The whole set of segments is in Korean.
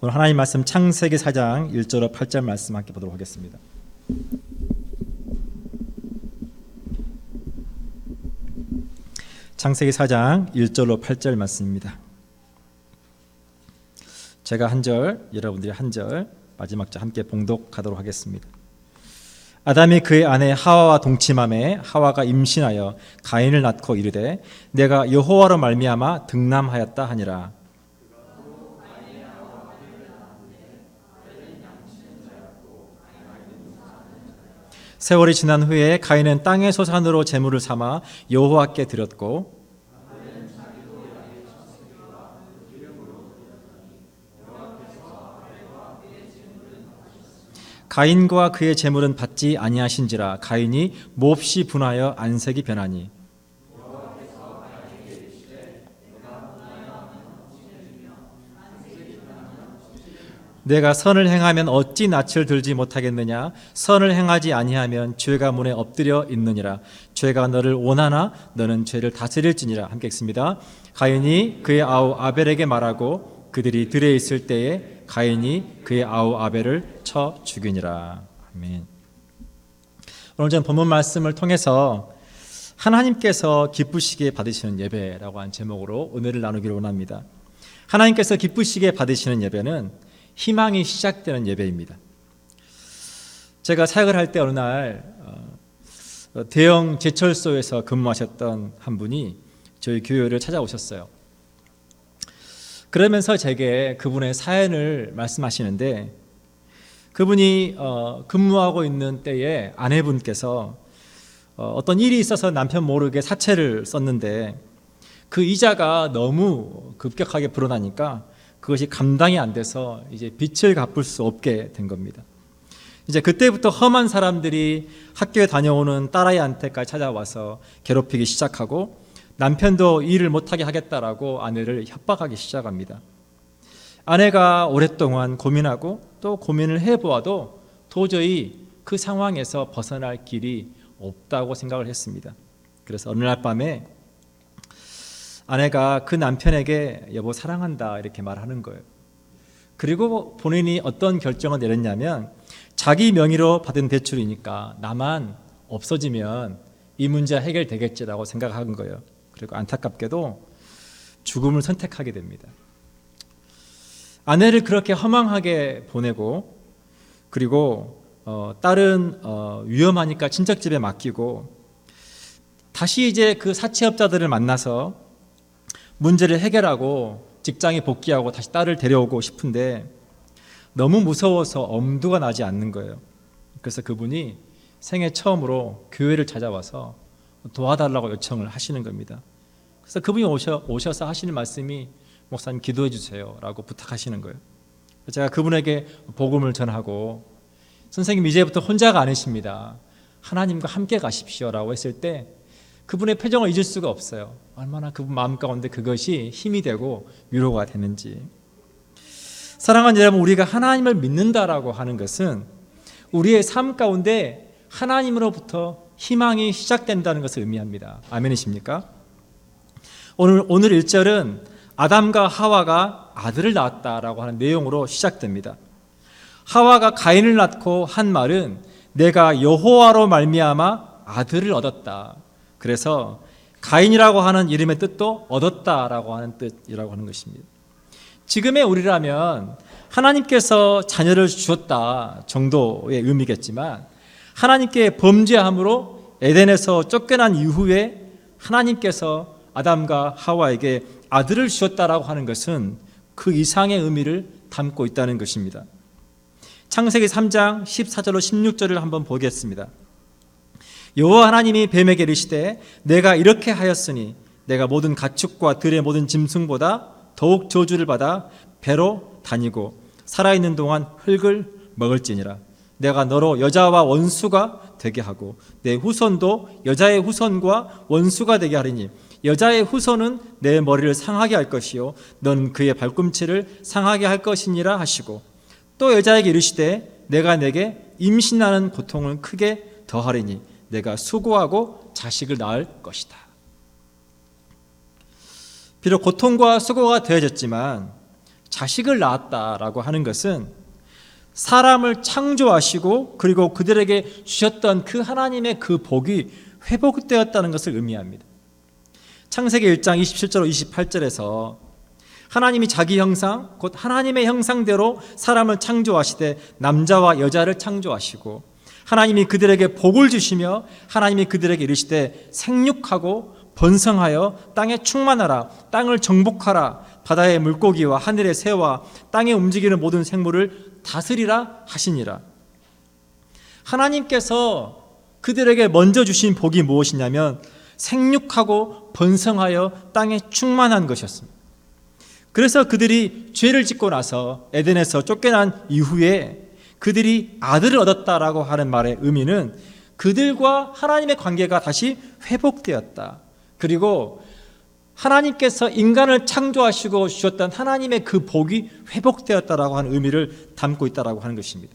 오늘 하나님 말씀 창세기 4장 1절로 8절 말씀 함께 보도록 하겠습니다. 창세기 4장 1절로 8절 말씀입니다. 제가 한 절, 여러분들이 한 절, 마지막 절 함께 봉독하도록 하겠습니다. 아담이 그의 아내 하와와 동침하매 하와가 임신하여 가인을 낳고 이르되 내가 여호와로 말미암아 등남하였다 하니라. 세월이 지난 후에 가인은 땅의 소산으로 제물을 삼아 여호와께 드렸고 가인과 그의 제물은 받지 아니하신지라. 가인이 몹시 분하여 안색이 변하니 내가 선을 행하면 어찌 낯을 들지 못하겠느냐. 선을 행하지 아니하면 죄가 문에 엎드려 있느니라. 죄가 너를 원하나 너는 죄를 다스릴지니라. 함께 읽습니다. 가인이 그의 아우 아벨에게 말하고 그들이 들에 있을 때에 가인이 그의 아우 아벨을 쳐 죽이니라. 아멘. 오늘 전 본문 말씀을 통해서 하나님께서 기쁘시게 받으시는 예배라고 한 제목으로 은혜를 나누기를 원합니다. 하나님께서 기쁘시게 받으시는 예배는 희망이 시작되는 예배입니다. 제가 사역을 할 때 어느 날 대형 제철소에서 근무하셨던 한 분이 저희 교회를 찾아오셨어요. 그러면서 제게 그분의 사연을 말씀하시는데, 그분이 근무하고 있는 때에 아내분께서 어떤 일이 있어서 남편 모르게 사채를 썼는데 그 이자가 너무 급격하게 불어나니까 그것이 감당이 안 돼서 이제 빚을 갚을 수 없게 된 겁니다. 이제 그때부터 험한 사람들이 학교에 다녀오는 딸아이한테까지 찾아와서 괴롭히기 시작하고 남편도 일을 못하게 하겠다라고 아내를 협박하기 시작합니다. 아내가 오랫동안 고민하고 또 고민을 해보아도 도저히 그 상황에서 벗어날 길이 없다고 생각을 했습니다. 그래서 어느 날 밤에 아내가 그 남편에게 여보 사랑한다 이렇게 말하는 거예요. 그리고 본인이 어떤 결정을 내렸냐면 자기 명의로 받은 대출이니까 나만 없어지면 이 문제 해결되겠지라고 생각한 거예요. 그리고 안타깝게도 죽음을 선택하게 됩니다. 아내를 그렇게 허망하게 보내고 그리고 딸은 위험하니까 친척집에 맡기고 다시 이제 그 사채업자들을 만나서 문제를 해결하고 직장에 복귀하고 다시 딸을 데려오고 싶은데 너무 무서워서 엄두가 나지 않는 거예요. 그래서 그분이 생애 처음으로 교회를 찾아와서 도와달라고 요청을 하시는 겁니다. 그래서 그분이 오셔서 하시는 말씀이 목사님 기도해 주세요 라고 부탁하시는 거예요. 제가 그분에게 복음을 전하고 선생님 이제부터 혼자가 아니십니다. 하나님과 함께 가십시오 라고 했을 때 그분의 표정을 잊을 수가 없어요. 얼마나 그분 마음 가운데 그것이 힘이 되고 위로가 되는지. 사랑하는 여러분, 우리가 하나님을 믿는다라고 하는 것은 우리의 삶 가운데 하나님으로부터 희망이 시작된다는 것을 의미합니다. 아멘이십니까? 오늘 1절은 아담과 하와가 아들을 낳았다라고 하는 내용으로 시작됩니다. 하와가 가인을 낳고 한 말은 내가 여호와로 말미암아 아들을 얻었다. 그래서 가인이라고 하는 이름의 뜻도 얻었다라고 하는 뜻이라고 하는 것입니다. 지금의 우리라면 하나님께서 자녀를 주셨다 정도의 의미겠지만 하나님께 범죄함으로 에덴에서 쫓겨난 이후에 하나님께서 아담과 하와에게 아들을 주셨다라고 하는 것은 그 이상의 의미를 담고 있다는 것입니다. 창세기 3장 14절로 16절을 한번 보겠습니다. 여호와 하나님이 뱀에게 이르시되 내가 이렇게 하였으니 내가 모든 가축과 들의 모든 짐승보다 더욱 저주를 받아 배로 다니고 살아있는 동안 흙을 먹을지니라. 내가 너로 여자와 원수가 되게 하고 내 후손도 여자의 후손과 원수가 되게 하리니 여자의 후손은 내 머리를 상하게 할 것이요 너는 그의 발꿈치를 상하게 할 것이니라 하시고 또 여자에게 이르시되 내가 내게 임신하는 고통을 크게 더하리니 내가 수고하고 자식을 낳을 것이다. 비록 고통과 수고가 더해졌지만 자식을 낳았다라고 하는 것은 사람을 창조하시고 그리고 그들에게 주셨던 그 하나님의 그 복이 회복되었다는 것을 의미합니다. 창세기 1장 27절 28절에서 하나님이 자기 형상 곧 하나님의 형상대로 사람을 창조하시되 남자와 여자를 창조하시고 하나님이 그들에게 복을 주시며 하나님이 그들에게 이르시되 생육하고 번성하여 땅에 충만하라 땅을 정복하라 바다의 물고기와 하늘의 새와 땅에 움직이는 모든 생물을 다스리라 하시니라. 하나님께서 그들에게 먼저 주신 복이 무엇이냐면 생육하고 번성하여 땅에 충만한 것이었습니다. 그래서 그들이 죄를 짓고 나서 에덴에서 쫓겨난 이후에 그들이 아들을 얻었다라고 하는 말의 의미는 그들과 하나님의 관계가 다시 회복되었다. 그리고 하나님께서 인간을 창조하시고 주셨던 하나님의 그 복이 회복되었다라고 하는 의미를 담고 있다라고 하는 것입니다.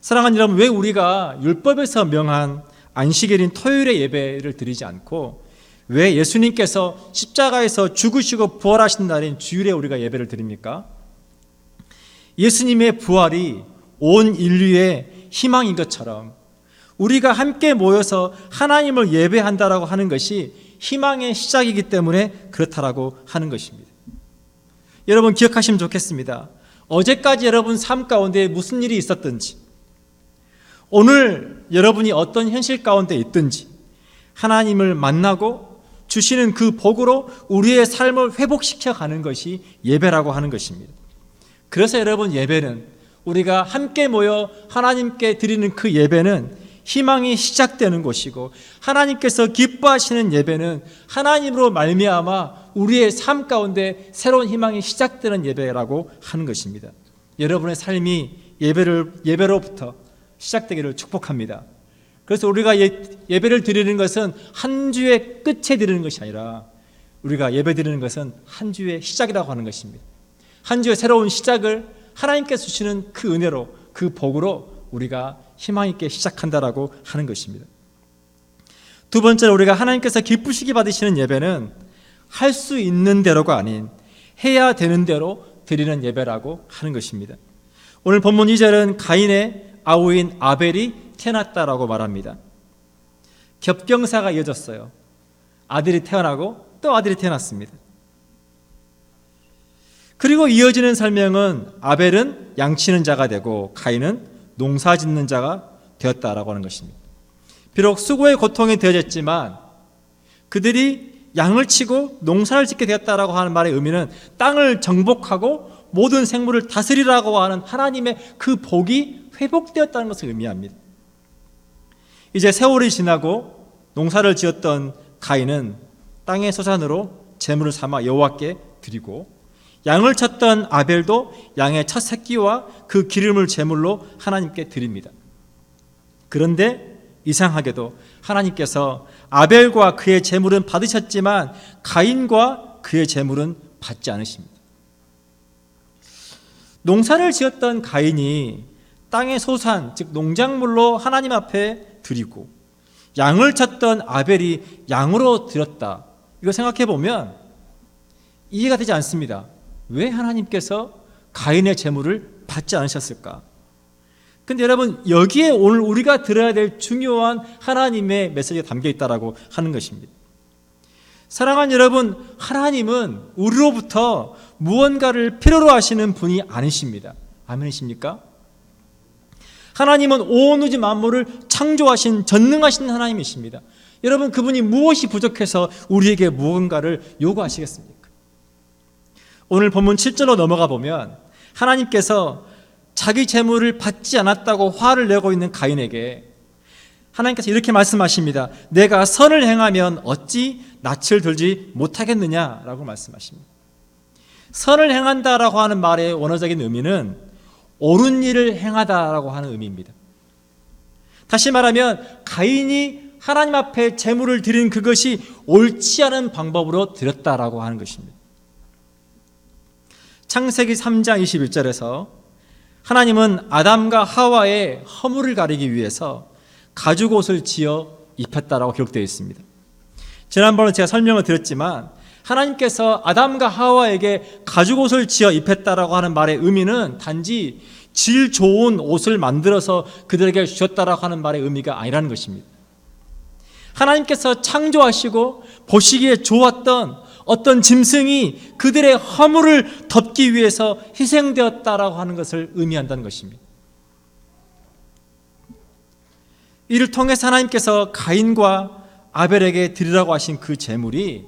사랑하는 여러분, 왜 우리가 율법에서 명한 안식일인 토요일에 예배를 드리지 않고 왜 예수님께서 십자가에서 죽으시고 부활하신 날인 주일에 우리가 예배를 드립니까? 예수님의 부활이 온 인류의 희망인 것처럼 우리가 함께 모여서 하나님을 예배한다라고 하는 것이 희망의 시작이기 때문에 그렇다라고 하는 것입니다. 여러분 기억하시면 좋겠습니다. 어제까지 여러분 삶 가운데 무슨 일이 있었든지 오늘 여러분이 어떤 현실 가운데 있든지 하나님을 만나고 주시는 그 복으로 우리의 삶을 회복시켜 가는 것이 예배라고 하는 것입니다. 그래서 여러분 예배는 우리가 함께 모여 하나님께 드리는 그 예배는 희망이 시작되는 곳이고 하나님께서 기뻐하시는 예배는 하나님으로 말미암아 우리의 삶 가운데 새로운 희망이 시작되는 예배라고 하는 것입니다. 여러분의 삶이 예배로부터 시작되기를 축복합니다. 그래서 우리가 예배를 드리는 것은 한 주의 끝에 드리는 것이 아니라 우리가 예배 드리는 것은 한 주의 시작이라고 하는 것입니다. 한 주의 새로운 시작을 하나님께서 주시는 그 은혜로 그 복으로 우리가 희망 있게 시작한다라고 하는 것입니다. 두 번째로 우리가 하나님께서 기쁘시게 받으시는 예배는 할 수 있는 대로가 아닌 해야 되는 대로 드리는 예배라고 하는 것입니다. 오늘 본문 2절은 가인의 아우인 아벨이 태어났다라고 말합니다. 겹경사가 이어졌어요. 아들이 태어나고 또 아들이 태어났습니다. 그리고 이어지는 설명은 아벨은 양치는 자가 되고 가인은 농사 짓는 자가 되었다라고 하는 것입니다. 비록 수고의 고통이 되어졌지만 그들이 양을 치고 농사를 짓게 되었다라고 하는 말의 의미는 땅을 정복하고 모든 생물을 다스리라고 하는 하나님의 그 복이 회복되었다는 것을 의미합니다. 이제 세월이 지나고 농사를 지었던 가인은 땅의 소산으로 제물을 삼아 여호와께 드리고 양을 쳤던 아벨도 양의 첫 새끼와 그 기름을 제물로 하나님께 드립니다. 그런데 이상하게도 하나님께서 아벨과 그의 제물은 받으셨지만 가인과 그의 제물은 받지 않으십니다. 농사를 지었던 가인이 땅의 소산, 즉 농작물로 하나님 앞에 드리고 양을 쳤던 아벨이 양으로 드렸다. 이거 생각해 보면 이해가 되지 않습니다. 왜 하나님께서 가인의 제물을 받지 않으셨을까? 근데 여러분 여기에 오늘 우리가 들어야 될 중요한 하나님의 메시지가 담겨 있다라고 하는 것입니다. 사랑하는 여러분, 하나님은 우리로부터 무언가를 필요로 하시는 분이 아니십니다. 아멘이십니까? 하나님은 온 우주 만물을 창조하신 전능하신 하나님이십니다. 여러분 그분이 무엇이 부족해서 우리에게 무언가를 요구하시겠습니까? 오늘 본문 7절로 넘어가 보면 하나님께서 자기 재물을 받지 않았다고 화를 내고 있는 가인에게 하나님께서 이렇게 말씀하십니다. 내가 선을 행하면 어찌 낯을 들지 못하겠느냐라고 말씀하십니다. 선을 행한다라고 하는 말의 원어적인 의미는 옳은 일을 행하다라고 하는 의미입니다. 다시 말하면 가인이 하나님 앞에 제물을 드린 그것이 옳지 않은 방법으로 드렸다라고 하는 것입니다. 창세기 3장 21절에서 하나님은 아담과 하와의 허물을 가리기 위해서 가죽옷을 지어 입혔다라고 기록되어 있습니다. 지난번에 제가 설명을 드렸지만 하나님께서 아담과 하와에게 가죽옷을 지어 입혔다라고 하는 말의 의미는 단지 질 좋은 옷을 만들어서 그들에게 주셨다라고 하는 말의 의미가 아니라는 것입니다. 하나님께서 창조하시고 보시기에 좋았던 어떤 짐승이 그들의 허물을 덮기 위해서 희생되었다라고 하는 것을 의미한다는 것입니다. 이를 통해서 하나님께서 가인과 아벨에게 드리라고 하신 그 제물이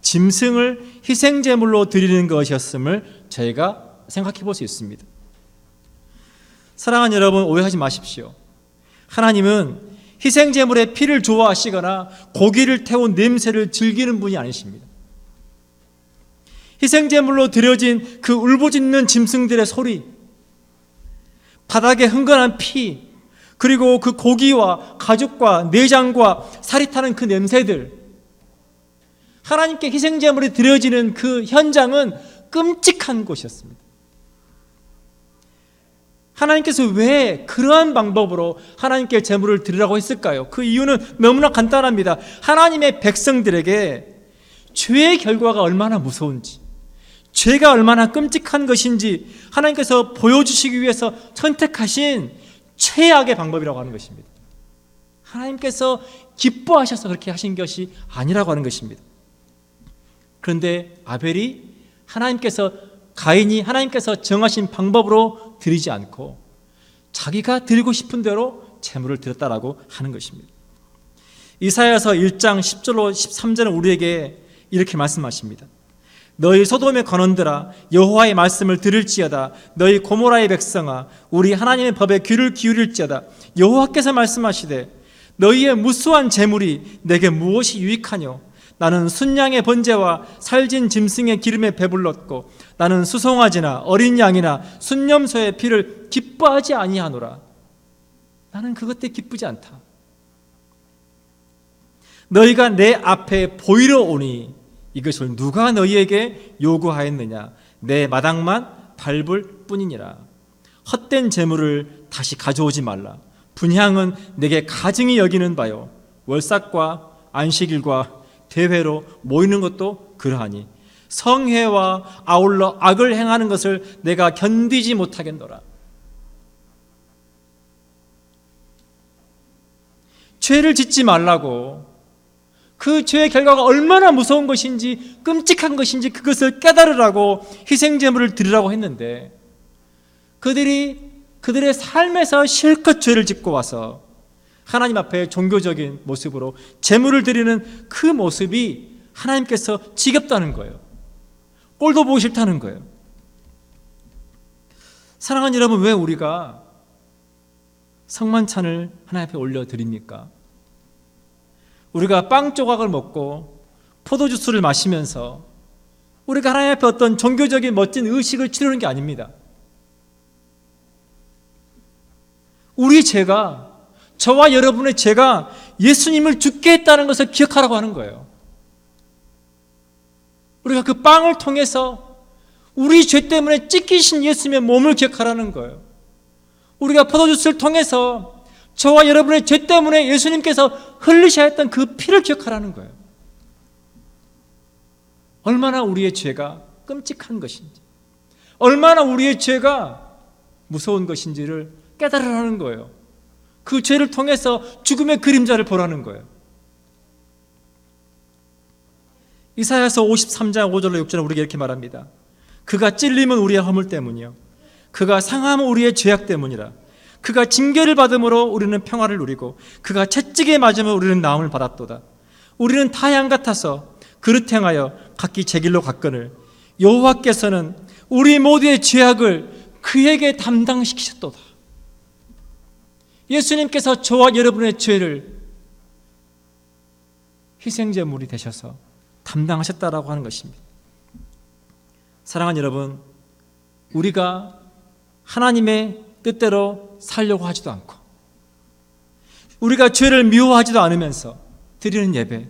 짐승을 희생제물로 드리는 것이었음을 저희가 생각해 볼 수 있습니다. 사랑하는 여러분, 오해하지 마십시오. 하나님은 희생제물의 피를 좋아하시거나 고기를 태운 냄새를 즐기는 분이 아니십니다. 희생제물로 드려진 그 울부짖는 짐승들의 소리, 바닥에 흥건한 피, 그리고 그 고기와 가죽과 내장과 살이 타는 그 냄새들, 하나님께 희생제물이 드려지는 그 현장은 끔찍한 곳이었습니다. 하나님께서 왜 그러한 방법으로 하나님께 제물을 드리라고 했을까요? 그 이유는 너무나 간단합니다. 하나님의 백성들에게 죄의 결과가 얼마나 무서운지, 죄가 얼마나 끔찍한 것인지 하나님께서 보여주시기 위해서 선택하신 최악의 방법이라고 하는 것입니다. 하나님께서 기뻐하셔서 그렇게 하신 것이 아니라고 하는 것입니다. 그런데 아벨이 가인이 하나님께서 정하신 방법으로 드리지 않고 자기가 드리고 싶은 대로 제물을 드렸다라고 하는 것입니다. 이사야서 1장 10절로 13절은 우리에게 이렇게 말씀하십니다. 너희 소돔의 관원들아, 여호와의 말씀을 들을지어다. 너희 고모라의 백성아, 우리 하나님의 법에 귀를 기울일지어다. 여호와께서 말씀하시되 너희의 무수한 재물이 내게 무엇이 유익하뇨? 나는 순양의 번제와 살진 짐승의 기름에 배불렀고 나는 수송아지나 어린 양이나 순념소의 피를 기뻐하지 아니하노라. 나는 그것 때문에 기쁘지 않다. 너희가 내 앞에 보이러 오니 이것을 누가 너희에게 요구하였느냐? 내 마당만 밟을 뿐이니라. 헛된 재물을 다시 가져오지 말라. 분향은 내게 가증히 여기는 바요, 월삭과 안식일과 대회로 모이는 것도 그러하니 성회와 아울러 악을 행하는 것을 내가 견디지 못하겠노라. 죄를 짓지 말라고, 그 죄의 결과가 얼마나 무서운 것인지 끔찍한 것인지 그것을 깨달으라고 희생제물을 드리라고 했는데, 그들의 삶에서 실컷 죄를 짓고 와서 하나님 앞에 종교적인 모습으로 제물을 드리는 그 모습이 하나님께서 지겹다는 거예요. 꼴도 보기 싫다는 거예요. 사랑하는 여러분, 왜 우리가 성만찬을 하나님 앞에 올려드립니까? 우리가 빵 조각을 먹고 포도주스를 마시면서 우리가 하나님 앞에 어떤 종교적인 멋진 의식을 치르는 게 아닙니다. 우리 죄가, 저와 여러분의 죄가 예수님을 죽게 했다는 것을 기억하라고 하는 거예요. 우리가 그 빵을 통해서 우리 죄 때문에 찢기신 예수님의 몸을 기억하라는 거예요. 우리가 포도주스를 통해서 저와 여러분의 죄 때문에 예수님께서 흘리셔야 했던 그 피를 기억하라는 거예요. 얼마나 우리의 죄가 끔찍한 것인지, 얼마나 우리의 죄가 무서운 것인지를 깨달으라는 거예요. 그 죄를 통해서 죽음의 그림자를 보라는 거예요. 이사야서 53장 5절로 6절에 우리에게 이렇게 말합니다. 그가 찔림은 우리의 허물 때문이요, 그가 상함은 우리의 죄악 때문이라. 그가 징계를 받음으로 우리는 평화를 누리고 그가 채찍에 맞으면 우리는 나음을 받았도다. 우리는 다 양 같아서 그릇 행하여 각기 제 길로 갔거늘 여호와께서는 우리 모두의 죄악을 그에게 담당시키셨도다. 예수님께서 저와 여러분의 죄를 희생제물이 되셔서 담당하셨다라고 하는 것입니다. 사랑하는 여러분, 우리가 하나님의 뜻대로 살려고 하지도 않고 우리가 죄를 미워하지도 않으면서 드리는 예배,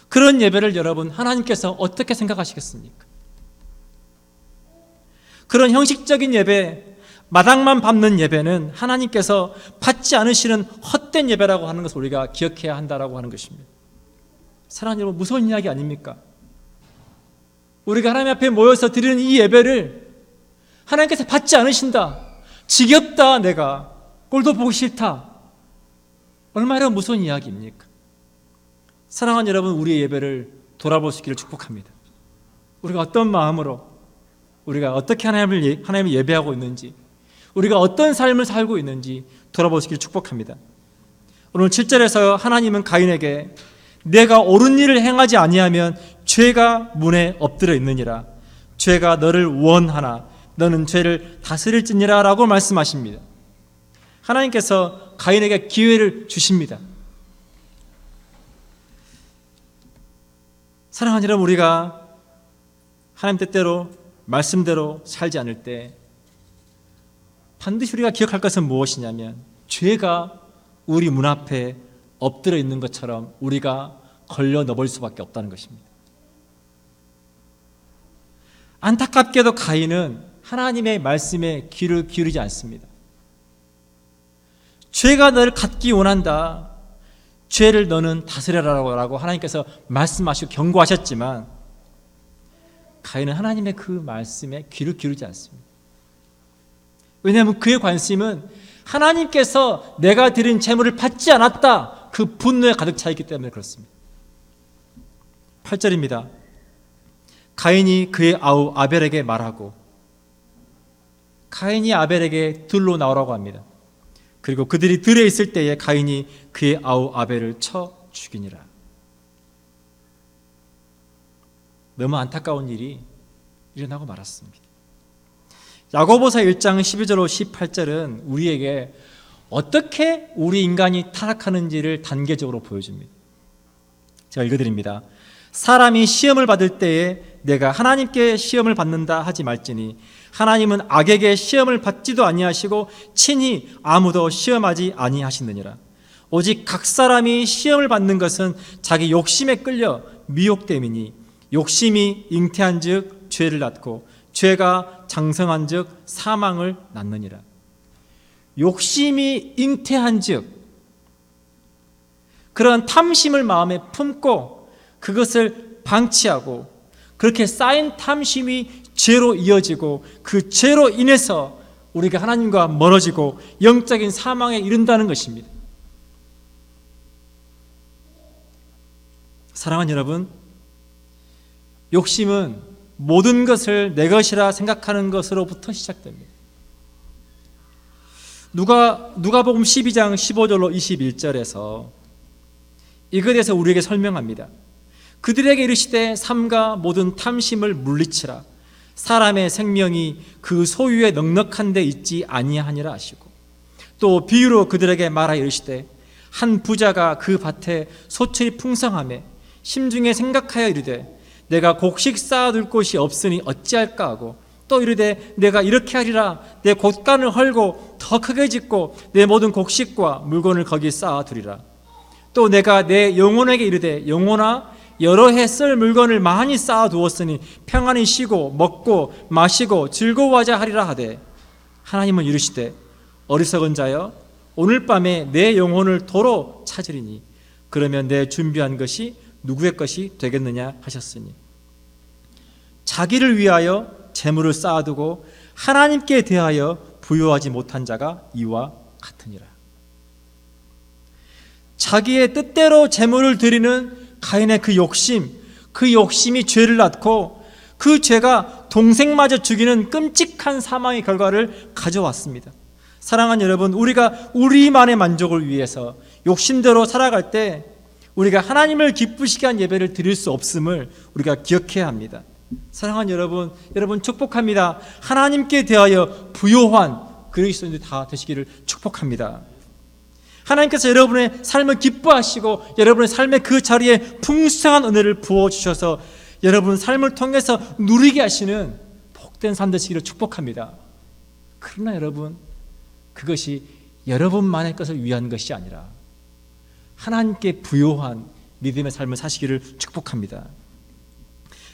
그런 예배를 여러분 하나님께서 어떻게 생각하시겠습니까? 그런 형식적인 예배, 마당만 밟는 예배는 하나님께서 받지 않으시는 헛된 예배라고 하는 것을 우리가 기억해야 한다라고 하는 것입니다. 사랑하는 여러분, 무서운 이야기 아닙니까? 우리가 하나님 앞에 모여서 드리는 이 예배를 하나님께서 받지 않으신다, 지겹다, 내가 꼴도 보기 싫다, 얼마나 무서운 이야기입니까? 사랑하는 여러분, 우리의 예배를 돌아볼 수 있기를 축복합니다. 우리가 어떤 마음으로, 우리가 어떻게 하나님을 예배하고 있는지, 우리가 어떤 삶을 살고 있는지 돌아볼 수 있기를 축복합니다. 오늘 7절에서 하나님은 가인에게 내가 옳은 일을 행하지 아니하면 죄가 문에 엎드려 있느니라. 죄가 너를 원하나 너는 죄를 다스릴지니라 라고 말씀하십니다. 하나님께서 가인에게 기회를 주십니다. 사랑하는 여러분, 우리가 하나님 뜻대로 말씀대로 살지 않을 때 반드시 우리가 기억할 것은 무엇이냐면 죄가 우리 문 앞에 엎드려 있는 것처럼 우리가 걸려 넘어질 수밖에 없다는 것입니다. 안타깝게도 가인은 하나님의 말씀에 귀를 기울이지 않습니다. 죄가 너를 갖기 원한다, 죄를 너는 다스려라라고 하나님께서 말씀하시고 경고하셨지만 가인은 하나님의 그 말씀에 귀를 기울이지 않습니다. 왜냐하면 그의 관심은 하나님께서 내가 드린 재물을 받지 않았다, 그 분노에 가득 차 있기 때문에 그렇습니다. 8절입니다. 가인이 그의 아우 아벨에게 말하고, 가인이 아벨에게 들로 나오라고 합니다. 그리고 그들이 들에 있을 때에 가인이 그의 아우 아벨을 쳐 죽이니라. 너무 안타까운 일이 일어나고 말았습니다. 야고보서 1장 12절로 18절은 우리에게 어떻게 우리 인간이 타락하는지를 단계적으로 보여줍니다. 제가 읽어드립니다. 사람이 시험을 받을 때에 내가 하나님께 시험을 받는다 하지 말지니 하나님은 악에게 시험을 받지도 아니하시고 친히 아무도 시험하지 아니하시느니라. 오직 각 사람이 시험을 받는 것은 자기 욕심에 끌려 미혹됨이니 욕심이 잉태한 즉 죄를 낳고 죄가 장성한 즉 사망을 낳느니라. 욕심이 잉태한 즉, 그런 탐심을 마음에 품고 그것을 방치하고 그렇게 쌓인 탐심이 죄로 이어지고 그 죄로 인해서 우리가 하나님과 멀어지고 영적인 사망에 이른다는 것입니다. 사랑하는 여러분, 욕심은 모든 것을 내 것이라 생각하는 것으로부터 시작됩니다. 누가복음 12장 15절로 21절에서 이것에 대해서 우리에게 설명합니다. 그들에게 이르시되 삼가 모든 탐심을 물리치라. 사람의 생명이 그 소유에 넉넉한 데 있지 아니하니라 하시고, 또 비유로 그들에게 말하여 이르시되 한 부자가 그 밭에 소출이 풍성하매 심중에 생각하여 이르되 내가 곡식 쌓아둘 곳이 없으니 어찌할까 하고, 또 이르되 내가 이렇게 하리라. 내 곳간을 헐고 더 크게 짓고 내 모든 곡식과 물건을 거기 쌓아두리라. 또 내가 내 영혼에게 이르되 영혼아, 여러 해 쓸 물건을 많이 쌓아두었으니 평안히 쉬고 먹고 마시고 즐거워하자 하리라 하되, 하나님은 이르시되 어리석은 자여, 오늘 밤에 내 영혼을 도로 찾으리니 그러면 내 준비한 것이 누구의 것이 되겠느냐 하셨으니, 자기를 위하여 재물을 쌓아두고 하나님께 대하여 부요하지 못한 자가 이와 같으니라. 자기의 뜻대로 재물을 드리는 가인의 그 욕심이 죄를 낳고 그 죄가 동생마저 죽이는 끔찍한 사망의 결과를 가져왔습니다. 사랑하는 여러분, 우리가 우리만의 만족을 위해서 욕심대로 살아갈 때 우리가 하나님을 기쁘시게 한 예배를 드릴 수 없음을 우리가 기억해야 합니다. 사랑하는 여러분 축복합니다. 하나님께 대하여 부요한 그리스도인들 다 되시기를 축복합니다. 하나님께서 여러분의 삶을 기뻐하시고 여러분의 삶의 그 자리에 풍성한 은혜를 부어주셔서 여러분 삶을 통해서 누리게 하시는 복된 삶 되시기를 축복합니다. 그러나 여러분, 그것이 여러분만의 것을 위한 것이 아니라 하나님께 부요한 믿음의 삶을 사시기를 축복합니다.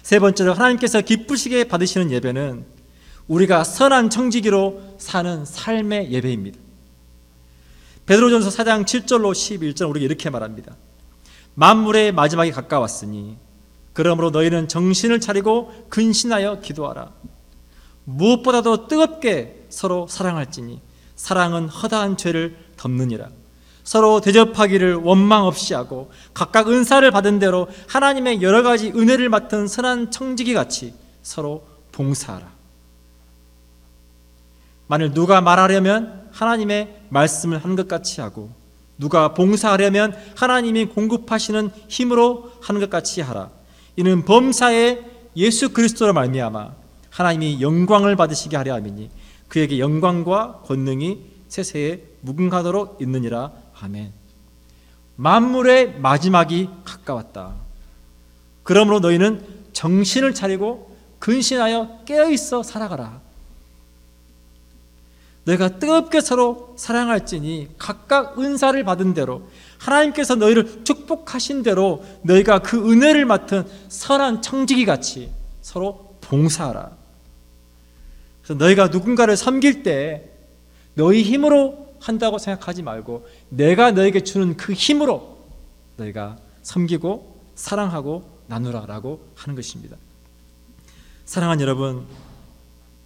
세 번째로, 하나님께서 기쁘시게 받으시는 예배는 우리가 선한 청지기로 사는 삶의 예배입니다. 베드로전서 4장 7절로 11절 우리가 이렇게 말합니다. 만물의 마지막이 가까웠으니 그러므로 너희는 정신을 차리고 근신하여 기도하라. 무엇보다도 뜨겁게 서로 사랑할지니 사랑은 허다한 죄를 덮느니라. 서로 대접하기를 원망 없이 하고 각각 은사를 받은 대로 하나님의 여러 가지 은혜를 맡은 선한 청지기 같이 서로 봉사하라. 만일 누가 말하려면 하나님의 말씀을 하는 것 같이 하고 누가 봉사하려면 하나님이 공급하시는 힘으로 하는 것 같이 하라. 이는 범사에 예수 그리스도로 말미암아 하나님이 영광을 받으시게 하려 함이니 그에게 영광과 권능이 세세에 무궁하도록 있느니라. 아멘. 만물의 마지막이 가까웠다. 그러므로 너희는 정신을 차리고 근신하여 깨어있어 살아가라. 너희가 뜨겁게 서로 사랑할지니 각각 은사를 받은 대로 하나님께서 너희를 축복하신 대로 너희가 그 은혜를 맡은 선한 청지기 같이 서로 봉사하라. 그래서 너희가 누군가를 섬길 때 너희 힘으로 한다고 생각하지 말고 내가 너에게 주는 그 힘으로 너희가 섬기고 사랑하고 나누라라고 하는 것입니다. 사랑하는 여러분,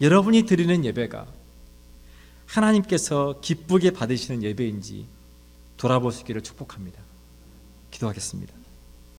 여러분이 드리는 예배가 하나님께서 기쁘게 받으시는 예배인지 돌아보시기를 축복합니다. 기도하겠습니다.